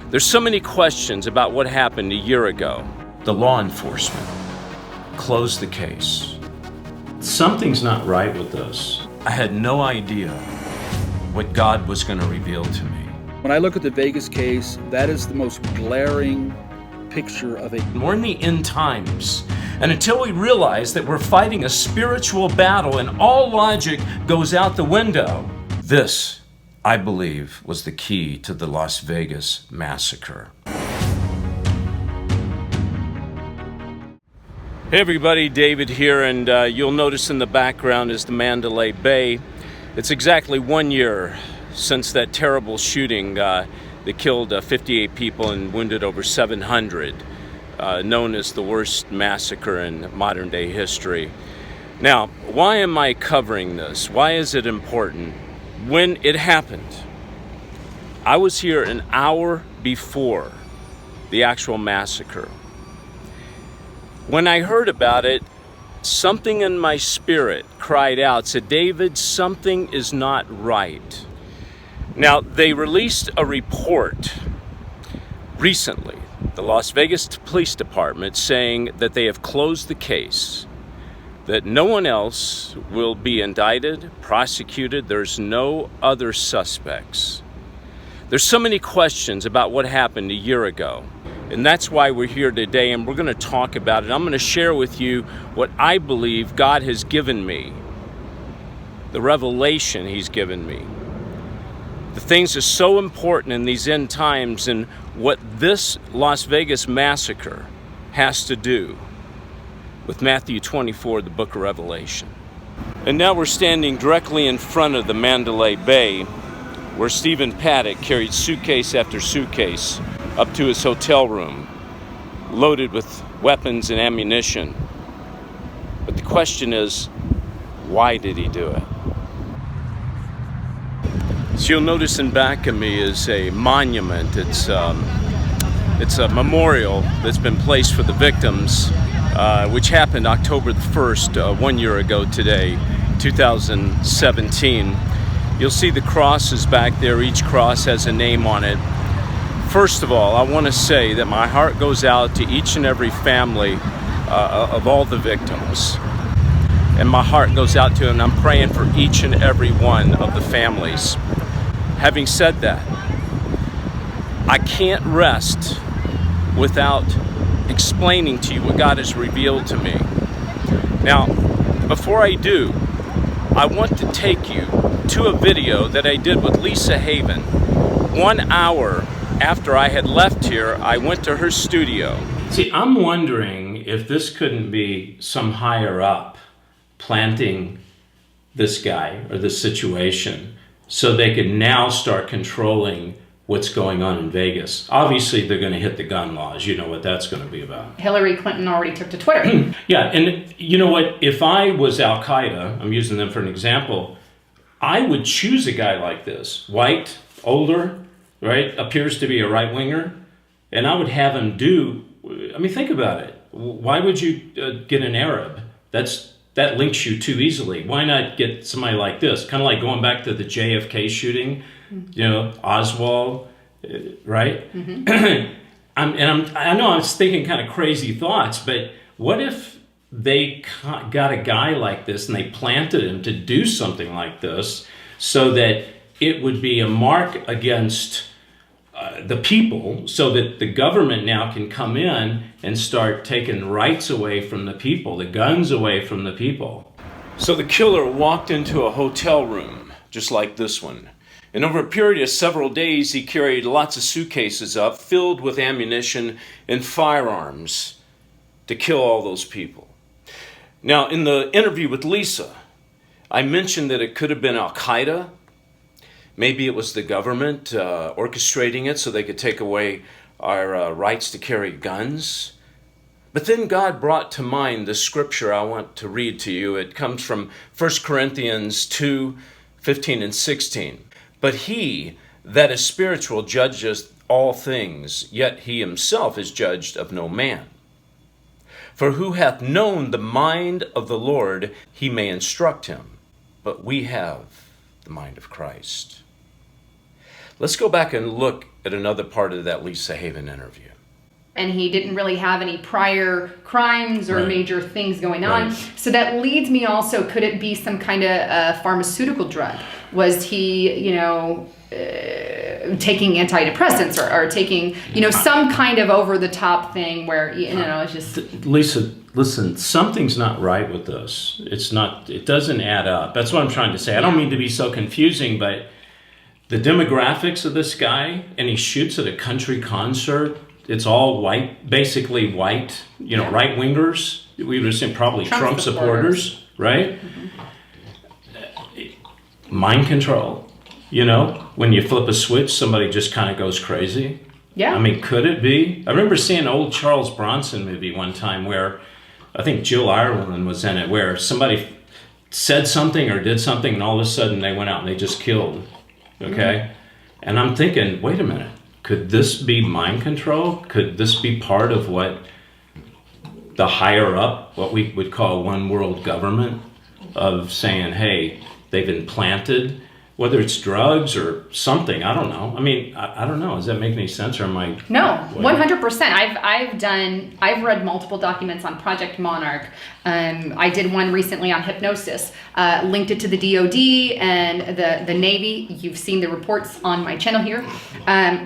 There's so many questions about what happened a year ago. The law enforcement closed the case. Something's not right with this. I had no idea what God was going to reveal to me. When I look at the Vegas case, that is the most glaring picture of a... We're in the end times. And until we realize that we're fighting a spiritual battle and all logic goes out the window, this, I believe, was the key to the Las Vegas massacre. Hey everybody, David here, and you'll notice in the background is the Mandalay Bay. It's exactly 1 year since that terrible shooting that killed 58 people and wounded over 700, known as the worst massacre in modern day history. Now, why am I covering this? Why is it important? When it happened, I was here an hour before the actual massacre. When I heard about it, something in my spirit cried out, said, David, something is not right. Now, they released a report recently, the Las Vegas Police Department, saying that they have closed the case, that no one else will be indicted, prosecuted, there's no other suspects. There's so many questions about what happened a year ago. And that's why we're here today, and we're going to talk about it. I'm going to share with you what I believe God has given me, the revelation He's given me. The things that are so important in these end times and what this Las Vegas massacre has to do with Matthew 24, the book of Revelation. And now we're standing directly in front of the Mandalay Bay, where Stephen Paddock carried suitcase after suitcase up to his hotel room, loaded with weapons and ammunition. But the question is, why did he do it? So you'll notice in back of me is a monument. It's a memorial that's been placed for the victims, which happened October the 1st, 1 year ago today, 2017. You'll see the crosses back there. Each cross has a name on it. First of all, I want to say that my heart goes out to each and every family of all the victims. And my heart goes out to them, and I'm praying for each and every one of the families. Having said that, I can't rest without explaining to you what God has revealed to me. Now, before I do, I want to take you to a video that I did with Lisa Haven. 1 hour after I had left here, I went to her studio. See, I'm wondering if this couldn't be some higher up planting this guy or this situation so they could now start controlling what's going on in Vegas. Obviously, they're going to hit the gun laws. You know what that's going to be about. Hillary Clinton already took to Twitter. Yeah, and you know what? If I was Al-Qaeda, I'm using them for an example, I would choose a guy like this, white, older, right, appears to be a right-winger, and I would have him do, I mean, think about it. Why would you get an Arab? That links you too easily. Why not get somebody like this? Kind of like going back to the JFK shooting, you know, Oswald, right? Mm-hmm. I know I was thinking kind of crazy thoughts, but what if they got a guy like this and they planted him to do something like this so that it would be a mark against the people, so that the government now can come in and start taking rights away from the people, the guns away from the people. So the killer walked into a hotel room, just like this one. And over a period of several days, he carried lots of suitcases up, filled with ammunition and firearms to kill all those people. Now, in the interview with Lisa, I mentioned that it could have been Al-Qaeda. Maybe it was the government orchestrating it so they could take away our rights to carry guns. But then God brought to mind the scripture I want to read to you. It comes from 1 Corinthians 2:15 and 16. But he that is spiritual judgeth all things, yet he himself is judged of no man. For who hath known the mind of the Lord, he may instruct him. But we have the mind of Christ. Let's go back and look at another part of that Lisa Haven interview. And he didn't really have any prior crimes or Right. major things going on. Right. So that leads me also, could it be some kind of pharmaceutical drug? Was he, taking antidepressants or taking, some kind of over-the-top thing where, it's just... Lisa, listen, something's not right with this. It doesn't add up. That's what I'm trying to say. I don't mean to be so confusing, but the demographics of this guy, and he shoots at a country concert. It's all white, basically white, right-wingers. We would assume probably Trump supporters, right? Mind control, when you flip a switch, somebody just kind of goes crazy. Yeah. I mean, could it be? I remember seeing an old Charles Bronson movie one time where I think Jill Ireland was in it, where somebody said something or did something, and all of a sudden they went out and they just killed, okay? And I'm thinking, wait a minute. Could this be mind control? Could this be part of what the higher up, what we would call one world government, of saying, hey, they've implanted, whether it's drugs or something, I don't know. I mean, I don't know. Does that make any sense, or am I? No, 100%. I've read multiple documents on Project Monarch. I did one recently on hypnosis, linked it to the DoD and the Navy. You've seen the reports on my channel here.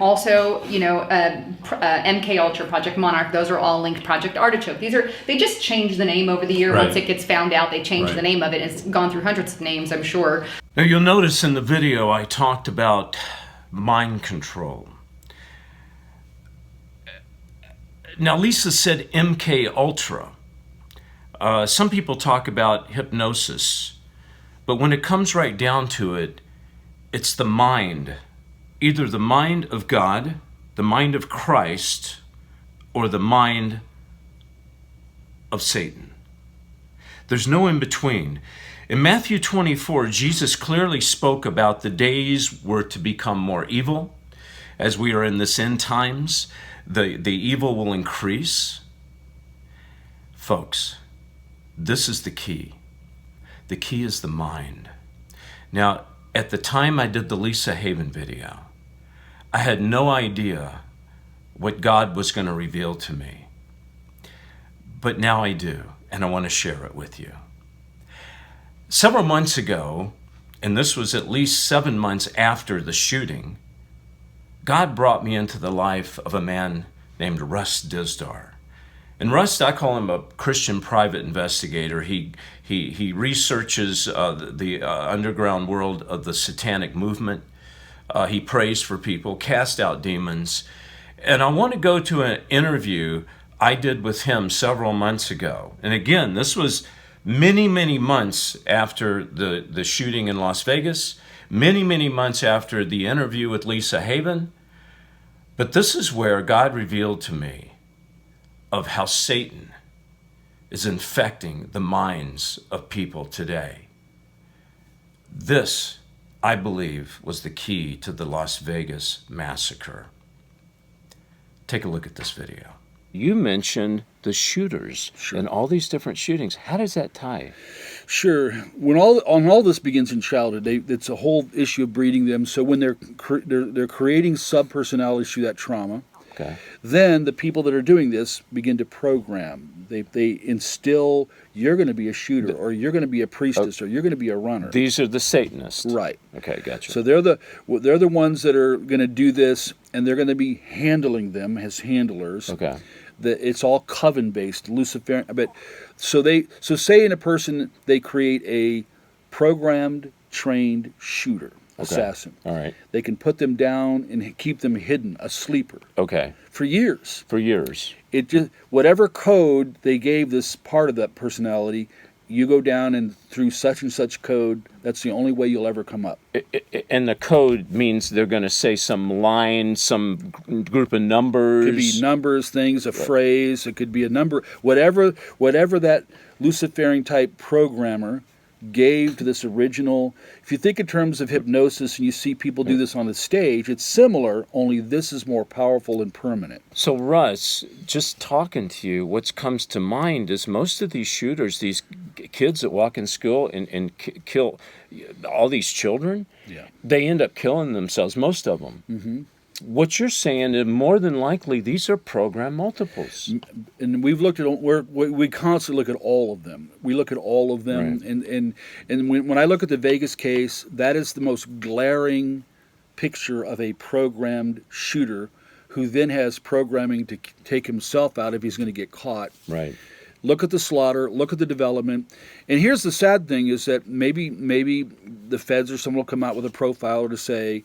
Also, MK Ultra, Project Monarch, those are all linked. Project Artichoke. They just change the name over the year. Right. Once it gets found out, they change Right. the name of it. It's gone through hundreds of names, I'm sure. Now you'll notice in the video I talked about mind control. Now Lisa said MK Ultra. Some people talk about hypnosis, but when it comes right down to it, it's the mind. Either the mind of God, the mind of Christ, or the mind of Satan. There's no in between. In Matthew 24, Jesus clearly spoke about the days were to become more evil. As we are in this end times, the evil will increase. Folks, this is the key. The key is the mind. Now, at the time I did the Lisa Haven video, I had no idea what God was going to reveal to me. But now I do, and I want to share it with you. Several months ago, and this was at least 7 months after the shooting, God brought me into the life of a man named Russ Dizdar. And Russ, I call him a Christian private investigator. He researches the underground world of the satanic movement. He prays for people, casts out demons. And I want to go to an interview I did with him several months ago. And again, this was many, many months after the shooting in Las Vegas, many, many months after the interview with Lisa Haven. But this is where God revealed to me of how Satan is infecting the minds of people today. This, I believe, was the key to the Las Vegas massacre. Take a look at this video. You mentioned the shooters and all these different shootings. How does that tie? Sure. When all this begins in childhood, it's a whole issue of breeding them. So when they're creating subpersonalities through that trauma, Okay. then the people that are doing this begin to program. They instill, you're going to be a shooter, or you're going to be a priestess, or you're going to be a runner. These are the Satanists. Right. Okay, gotcha. So they're the ones that are going to do this, and they're going to be handling them as handlers. Okay. It's all coven based, Luciferian. But so say in a person they create a programmed, trained shooter, assassin. All right. They can put them down and keep them hidden, a sleeper. Okay. For years. For years. It just whatever code they gave this part of that personality, you go down and through such and such code, that's the only way you'll ever come up. And the code means they're going to say some line, some group of numbers. It could be numbers, things, a phrase. It could be a number. Whatever that Luciferian type programmer gave to this original. If you think in terms of hypnosis and you see people do this on the stage, it's similar, only this is more powerful and permanent. So Russ, just talking to you, what comes to mind is most of these shooters, these kids that walk in school and kill all these children, Yeah. they end up killing themselves, most of them. Mm-hmm. What you're saying is more than likely these are program multiples. And we've looked at we constantly look at all of them. We look at all of them, Right. and when I look at the Vegas case, that is the most glaring picture of a programmed shooter who then has programming to take himself out if he's going to get caught. Right. Look at the slaughter, look at the development. And here's the sad thing is that maybe the feds or someone will come out with a profiler to say,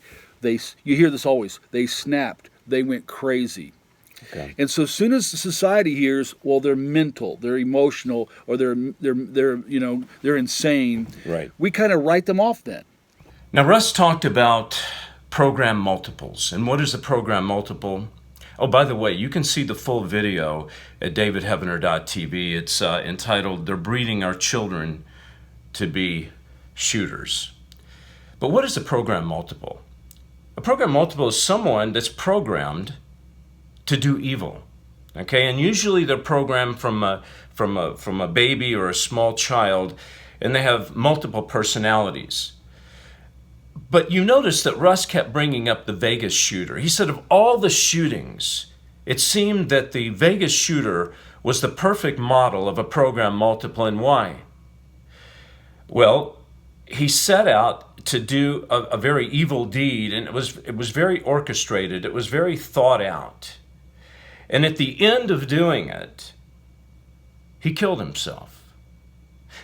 you hear this always, they snapped, they went crazy. Okay. And so as soon as the society hears, well, they're mental, they're emotional, or they're insane, Right. we kind of write them off then. Now, Russ talked about program multiples. And what is a program multiple? Oh, by the way, you can see the full video at davidheavener.tv. It's entitled, "They're Breeding Our Children to Be Shooters." But what is a program multiple? A program multiple is someone that's programmed to do evil. Okay, and usually they're programmed from a baby or a small child, and they have multiple personalities. But you notice that Russ kept bringing up the Vegas shooter. He said of all the shootings, it seemed that the Vegas shooter was the perfect model of a program multiple. And why? Well, he set out to do a very evil deed, and it was very orchestrated. It was very thought out. And at the end of doing it, he killed himself.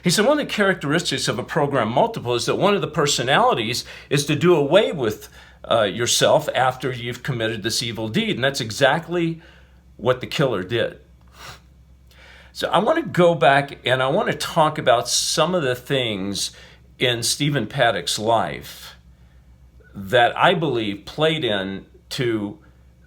He said one of the characteristics of a program multiple is that one of the personalities is to do away with yourself after you've committed this evil deed. And that's exactly what the killer did. So I want to go back and I want to talk about some of the things in Stephen Paddock's life that I believe played into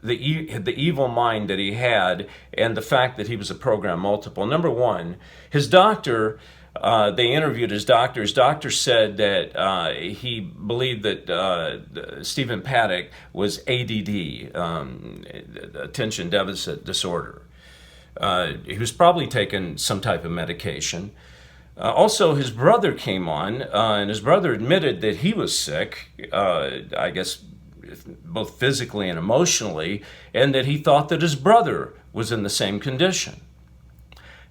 the evil mind that he had and the fact that he was a program multiple. Number one, his doctor, they interviewed his doctor. His doctor said that he believed that Stephen Paddock was ADD, attention deficit disorder. He was probably taking some type of medication. Also, his brother came on, and his brother admitted that he was sick, I guess both physically and emotionally, and that he thought that his brother was in the same condition.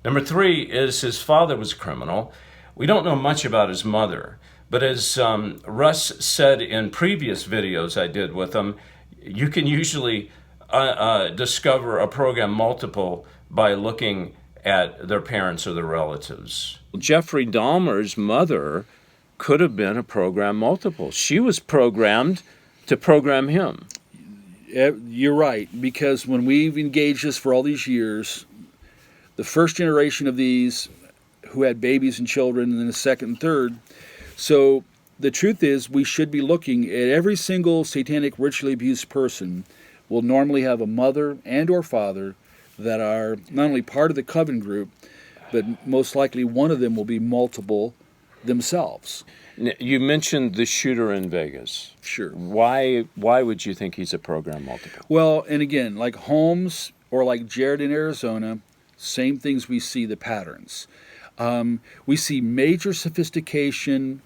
Number three is his father was a criminal. We don't know much about his mother, but as Russ said in previous videos I did with him, you can usually discover a program multiple by looking at their parents or their relatives. Jeffrey Dahmer's mother could have been a program multiple. She was programmed to program him. You're right, because when we've engaged this for all these years, the first generation of these who had babies and children, and then the second and third. So the truth is we should be looking at every single satanic ritually abused person will normally have a mother and or father that are not only part of the coven group, but most likely one of them will be multiple themselves. You mentioned the shooter in Vegas. Sure. Why would you think he's a program multiple? Well, and again, like Holmes or like Jared in Arizona, same things we see the patterns. We see major sophistication,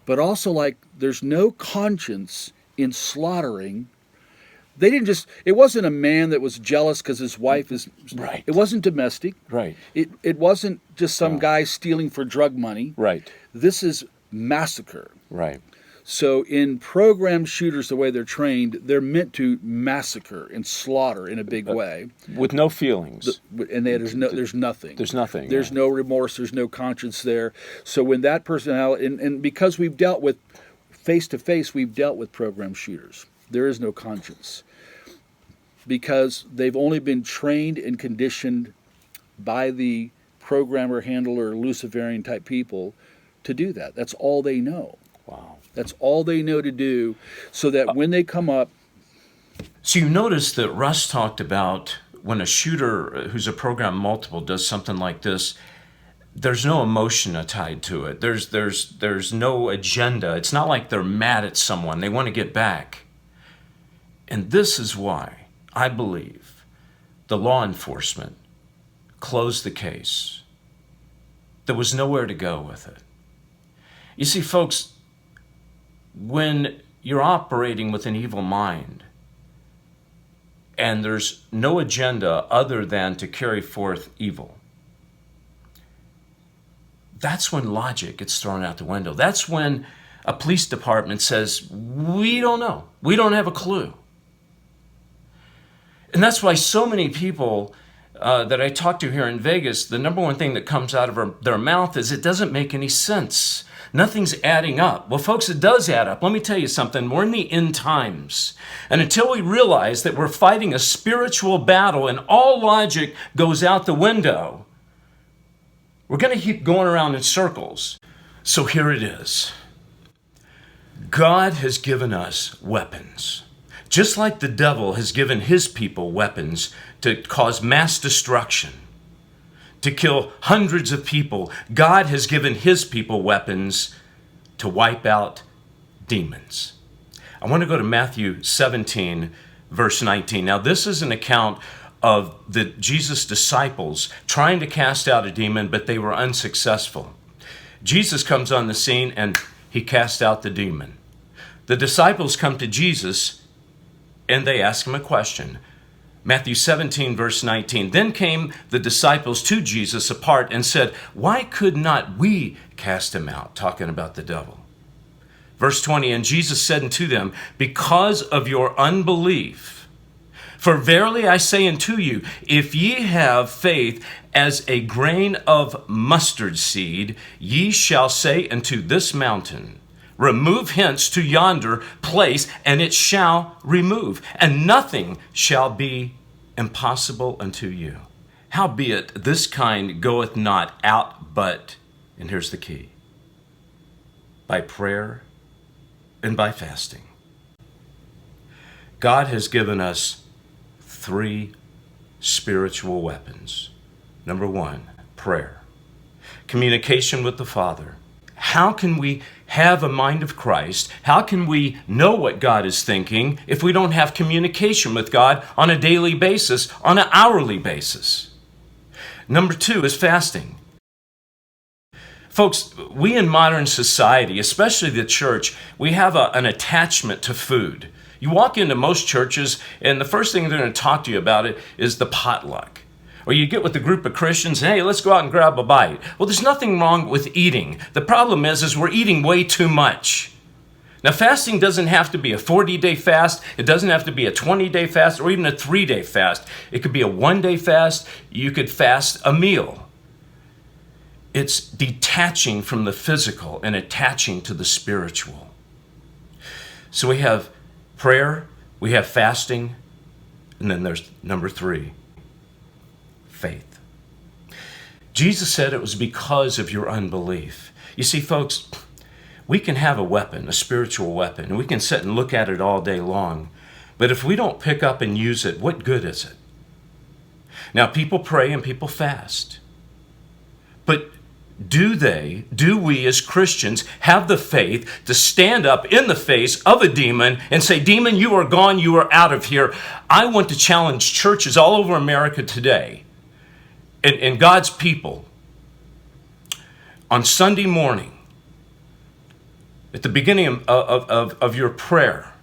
but also like there's no conscience in slaughtering. They didn't just, it wasn't a man that was jealous because his wife is, right. It wasn't domestic. Right. It wasn't just some guy stealing for drug money. Right. This is massacre. Right. So in program shooters, the way they're trained, they're meant to massacre and slaughter in a big way. With no feelings. And there's nothing. There's nothing. There's no remorse. There's no conscience there. So when that personality, and because we've dealt with, face-to-face, we've dealt with program shooters. There is no conscience. Because they've only been trained and conditioned by the programmer, handler, Luciferian type people to do that. That's all they know. Wow. That's all they know to do, so that when they come up. So you notice that Russ talked about when a shooter who's a program multiple does something like this, there's no emotion tied to it. There's no agenda. It's not like they're mad at someone. They want to get back. And this is why I believe the law enforcement closed the case. There was nowhere to go with it. You see, folks, when you're operating with an evil mind, and there's no agenda other than to carry forth evil, that's when logic gets thrown out the window. That's when a police department says, we don't know. We don't have a clue. And that's why so many people that I talk to here in Vegas, the number one thing that comes out of their mouth is, it doesn't make any sense. Nothing's adding up. Well, folks, it does add up. Let me tell you something. We're in the end times. And until we realize that we're fighting a spiritual battle and all logic goes out the window, we're going to keep going around in circles. So here it is. God has given us weapons. Just like the devil has given his people weapons to cause mass destruction, to kill hundreds of people, God has given his people weapons to wipe out demons. I want to go to Matthew 17, verse 19. Now, this is an account of Jesus' disciples trying to cast out a demon, but they were unsuccessful. Jesus comes on the scene and he casts out the demon. The disciples come to Jesus and they ask him a question. Matthew 17, verse 19. Then came the disciples to Jesus apart and said, why could not we cast him out? Talking about the devil. Verse 20, and Jesus said unto them, because of your unbelief. For verily I say unto you, if ye have faith as a grain of mustard seed, ye shall say unto this mountain, remove hence to yonder place, and it shall remove, and nothing shall be impossible unto you. Howbeit this kind goeth not out but, and here's the key, by prayer and by fasting. God has given us 3 spiritual weapons. Number 1, prayer. Communication with the Father. How can we have a mind of Christ? How can we know what God is thinking if we don't have communication with God on a daily basis, on an hourly basis? Number 2 is fasting. Folks, we in modern society, especially the church, we have an attachment to food. You walk into most churches, and the first thing they're going to talk to you about it is the potluck. Or you get with a group of Christians, hey, let's go out and grab a bite. Well, there's nothing wrong with eating. The problem is we're eating way too much. Now, fasting doesn't have to be a 40-day fast. It doesn't have to be a 20-day fast or even a 3-day fast. It could be a 1-day fast. You could fast a meal. It's detaching from the physical and attaching to the spiritual. So we have prayer, we have fasting, and then there's number 3, faith. Jesus said it was because of your unbelief. You see, folks, we can have a weapon, a spiritual weapon, and we can sit and look at it all day long, but if we don't pick up and use it, what good is it? Now, people pray and people fast, but do we as Christians have the faith to stand up in the face of a demon and say, demon, you are gone, you are out of here? I want to challenge churches all over America today and God's people on Sunday morning, at the beginning of your prayer,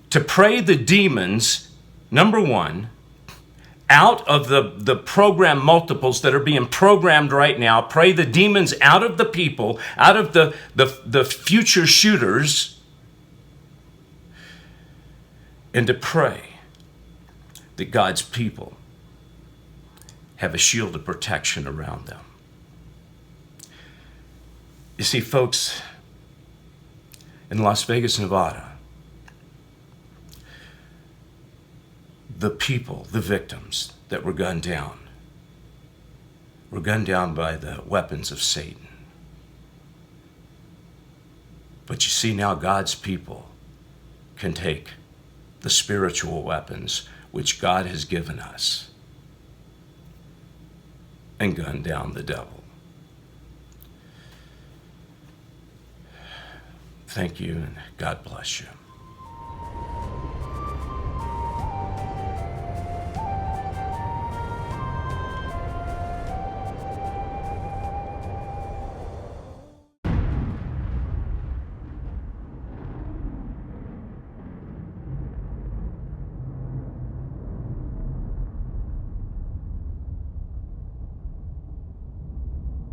to pray the demons, number 1, out of the program multiples that are being programmed right now. Pray the demons out of the people, out of the future shooters, and to pray that God's people have a shield of protection around them. You see, folks, in Las Vegas, Nevada, the people, the victims that were gunned down by the weapons of Satan. But you see, now God's people can take the spiritual weapons which God has given us and gun down the devil. Thank you, and God bless you.